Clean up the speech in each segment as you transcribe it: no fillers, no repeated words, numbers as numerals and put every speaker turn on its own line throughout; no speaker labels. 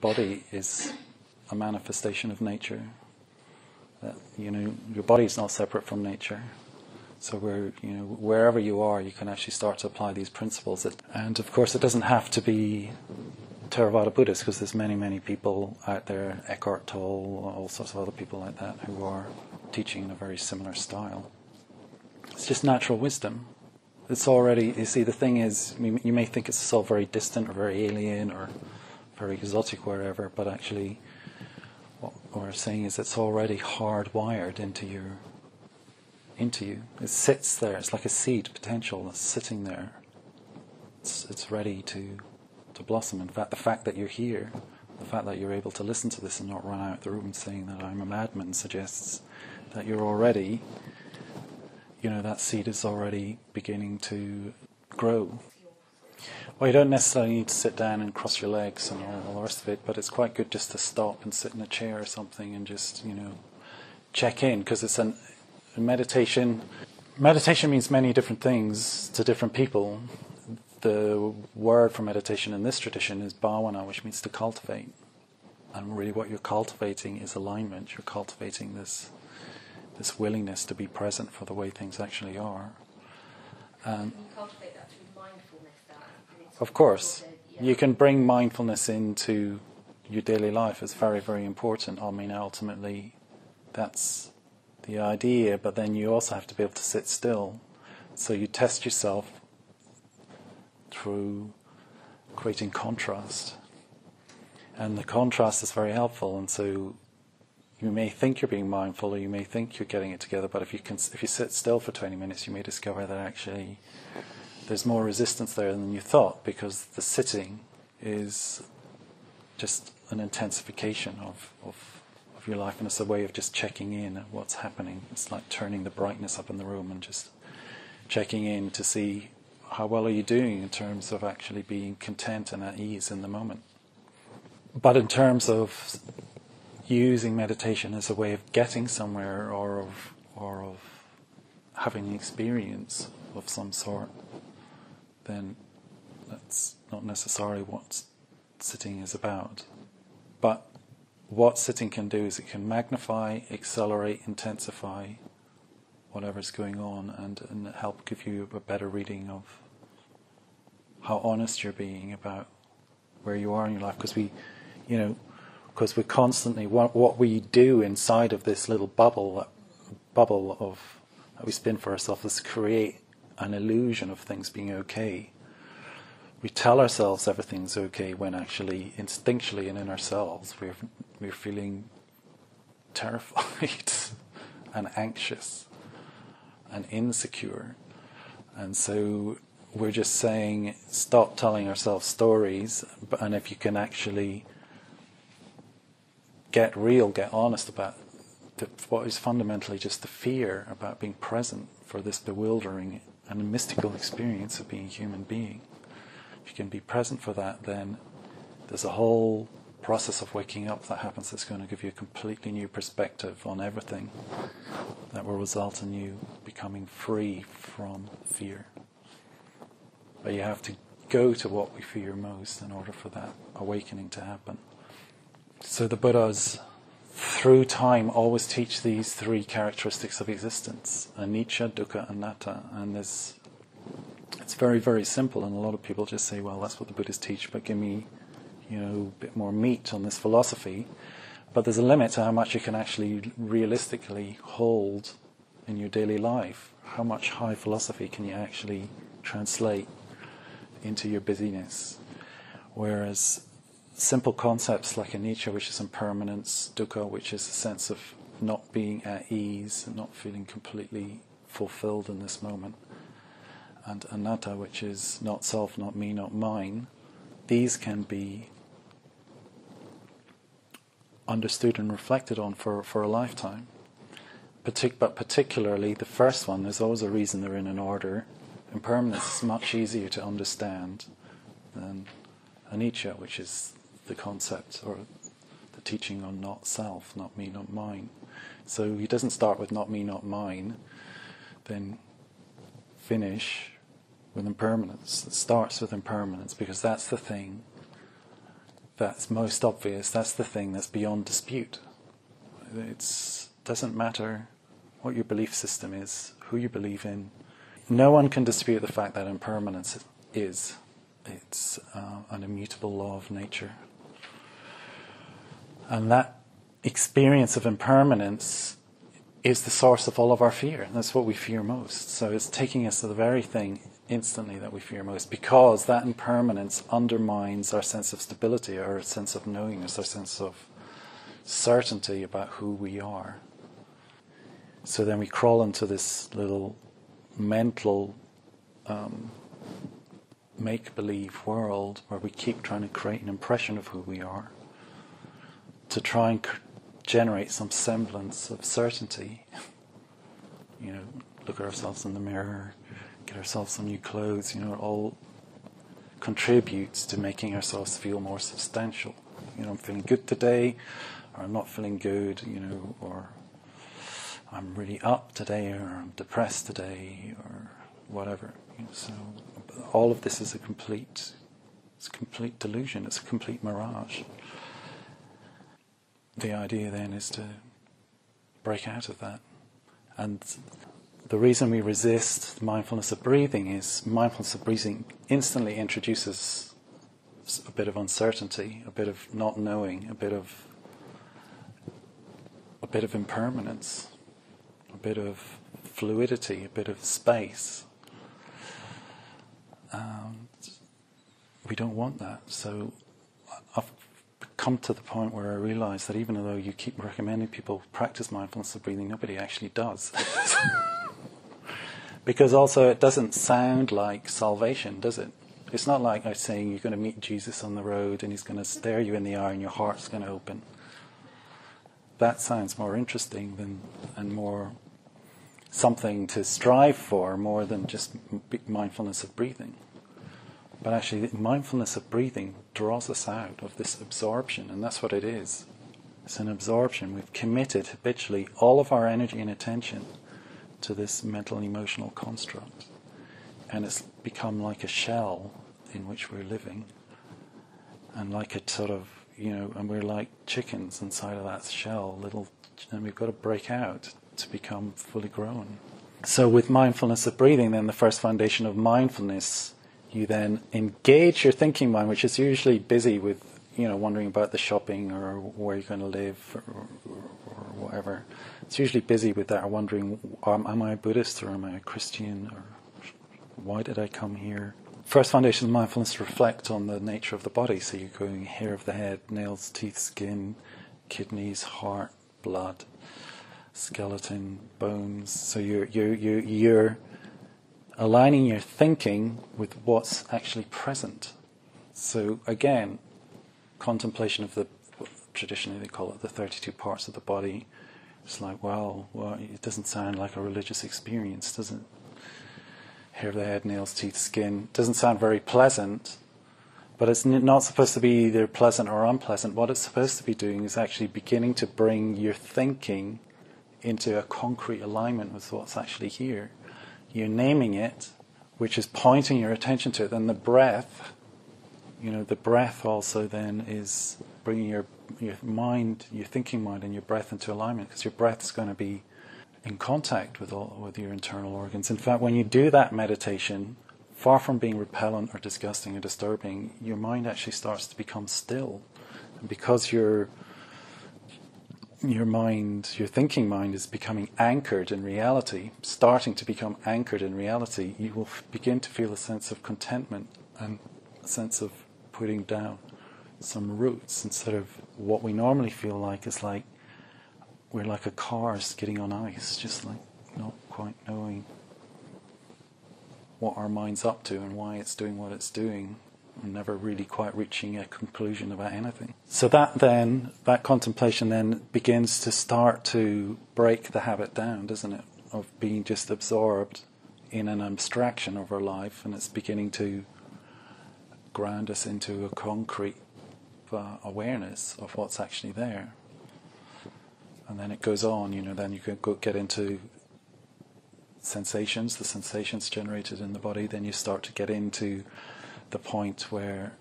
body is a manifestation of nature. That, your body is not separate from nature. So wherever you are, you can actually start to apply these principles. And of course, it doesn't have to be Theravada Buddhist, because there's many, many people out there, Eckhart Tolle, all sorts of other people like that, who are teaching in a very similar style. It's just natural wisdom. It's already, you see, the thing is, you may think it's all very distant or very alien or very exotic, wherever, but actually what we're saying is it's already hardwired into you. It sits there. It's like a seed potential that's sitting there. It's ready to blossom. In fact, the fact that you're here, the fact that you're able to listen to this and not run out of the room saying that I'm a madman, suggests that you're already, that seed is already beginning to grow. Well, you don't necessarily need to sit down and cross your legs and all the rest of it, but it's quite good just to stop and sit in a chair or something and just, check in, because it's meditation. Meditation means many different things to different people. The word for meditation in this tradition is bhavana, which means to cultivate. And really what you're cultivating is alignment. You're cultivating this willingness to be present for the way things actually are.
And you cultivate that through mindfulness.
Of course. You can bring mindfulness into your daily life. It's very, very important. I mean, ultimately, that's the idea, but then you also have to be able to sit still. So you test yourself through creating contrast. And the contrast is very helpful, and so you may think you're being mindful, or you may think you're getting it together, but if you sit still for 20 minutes, you may discover that actually there's more resistance there than you thought, because the sitting is just an intensification of your life, and it's a way of just checking in at what's happening. It's like turning the brightness up in the room and just checking in to see how well are you doing in terms of actually being content and at ease in the moment. But in terms of using meditation as a way of getting somewhere, or of having an experience of some sort, then that's not necessarily what sitting is about. But what sitting can do is it can magnify, accelerate, intensify whatever's going on, and help give you a better reading of how honest you're being about where you are in your life. Because we constantly, what we do inside of this little bubble of that we spin for ourselves is create an illusion of things being okay. We tell ourselves everything's okay when actually instinctually and in ourselves we're feeling terrified and anxious and insecure. And so we're just saying, stop telling ourselves stories, and if you can actually get real, get honest about what is fundamentally just the fear about being present for this bewildering and mystical experience of being a human being. If you can be present for that, then there's a whole process of waking up that happens that's going to give you a completely new perspective on everything that will result in you becoming free from fear. But you have to go to what we fear most in order for that awakening to happen. So the Buddhas, through time, always teach these three characteristics of existence: anicca, dukkha, anatta. And it's very, very simple, and a lot of people just say, well, that's what the Buddhists teach, but give me a bit more meat on this philosophy. But there's a limit to how much you can actually realistically hold in your daily life. How much high philosophy can you actually translate into your busyness? Whereas simple concepts like anicca, which is impermanence, dukkha, which is a sense of not being at ease and not feeling completely fulfilled in this moment, and anatta, which is not self, not me, not mine, these can be understood and reflected on for a lifetime. But particularly the first one, there's always a reason they're in an order. Impermanence is much easier to understand than anicca, which is the concept or the teaching on not self, not me, not mine. So he doesn't start with not me, not mine, then finish with impermanence. It starts with impermanence because that's the thing that's most obvious, that's the thing that's beyond dispute. It doesn't matter what your belief system is, who you believe in. No one can dispute the fact that impermanence is. It's an immutable law of nature. And that experience of impermanence is the source of all of our fear. That's what we fear most. So it's taking us to the very thing instantly that we fear most, because that impermanence undermines our sense of stability, our sense of knowingness, our sense of certainty about who we are. So then we crawl into this little mental make-believe world where we keep trying to create an impression of who we are, to try and generate some semblance of certainty. Look at ourselves in the mirror, get ourselves some new clothes, it all contributes to making ourselves feel more substantial. I'm feeling good today, or I'm not feeling good, or I'm really up today, or I'm depressed today, or whatever. So all of this is a complete delusion, it's a complete mirage. The idea then is to break out of that. And the reason we resist mindfulness of breathing is mindfulness of breathing instantly introduces a bit of uncertainty, a bit of not knowing, a bit of impermanence, a bit of fluidity, a bit of space. And we don't want that. So I've come to the point where I realise that even though you keep recommending people practice mindfulness of breathing, nobody actually does. Because also it doesn't sound like salvation, does it? It's not like I'm saying you're going to meet Jesus on the road and he's going to stare you in the eye and your heart's going to open. That sounds more interesting and more something to strive for, more than just mindfulness of breathing. But actually, mindfulness of breathing draws us out of this absorption, and that's what it is. It's an absorption. We've committed habitually all of our energy and attention to this mental and emotional construct. And it's become like a shell in which we're living. And like a sort of, and we're like chickens inside of that shell, and we've got to break out to become fully grown. So with mindfulness of breathing, then the first foundation of mindfulness, you then engage your thinking mind, which is usually busy with, wondering about the shopping or where you're going to live or whatever. It's usually busy with that, or wondering, am I a Buddhist or am I a Christian, or why did I come here? First foundation of mindfulness, reflect on the nature of the body. So you're going hair of the head, nails, teeth, skin, kidneys, heart, blood, skeleton, bones. So you're aligning your thinking with what's actually present. So again, contemplation of traditionally they call it the 32 parts of the body. It's like, well, it doesn't sound like a religious experience, does it? Hair of the head, nails, teeth, skin. Doesn't sound very pleasant, but it's not supposed to be either pleasant or unpleasant. What it's supposed to be doing is actually beginning to bring your thinking into a concrete alignment with what's actually here. You're naming it, which is pointing your attention to it. Then the breath, the breath also then is bringing your mind, your thinking mind and your breath into alignment, because your breath is going to be in contact with your internal organs. In fact, when you do that meditation, far from being repellent or disgusting or disturbing, your mind actually starts to become still. And because your thinking mind is becoming anchored in reality, starting to become anchored in reality, you will begin to feel a sense of contentment and a sense of putting down some roots, instead of what we normally feel like is like we're like a car skidding on ice, just like not quite knowing what our mind's up to and why it's doing what it's doing, and never really quite reaching a conclusion about anything. So that contemplation then begins to start to break the habit down, doesn't it, of being just absorbed in an abstraction of our life, and it's beginning to ground us into a concrete awareness of what's actually there. And then it goes on, then you can get into sensations, the sensations generated in the body. Then you start to get into the point where,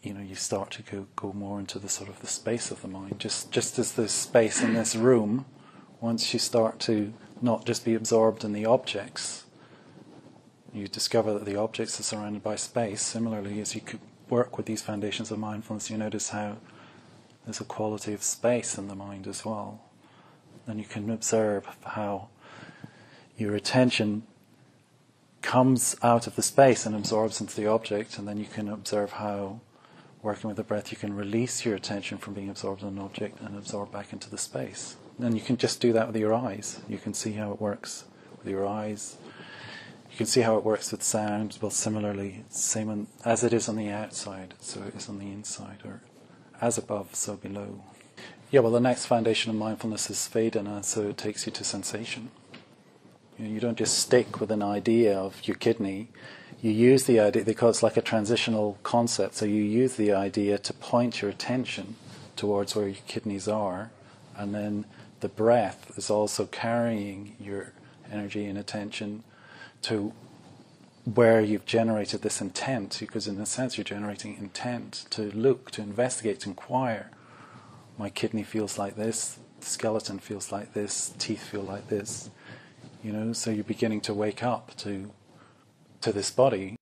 you start to go more into the sort of the space of the mind. Just as the space in this room, once you start to not just be absorbed in the objects, you discover that the objects are surrounded by space. Similarly, as you could work with these foundations of mindfulness, you notice how there's a quality of space in the mind as well. Then you can observe how your attention comes out of the space and absorbs into the object, and then you can observe how, working with the breath, you can release your attention from being absorbed in an object and absorb back into the space. And you can just do that with your eyes. You can see how it works with your eyes. You can see how it works with sound. Well, similarly, same as it is on the outside, so it is on the inside, or as above, so below. Yeah, well, the next foundation of mindfulness is Vedana, so it takes you to sensation. You don't just stick with an idea of your kidney. You use the idea, because it's like a transitional concept, so you use the idea to point your attention towards where your kidneys are, and then the breath is also carrying your energy and attention to where you've generated this intent, because in a sense you're generating intent to look, to investigate, to inquire. My kidney feels like this, the skeleton feels like this, teeth feel like this. So you're beginning to wake up to this body.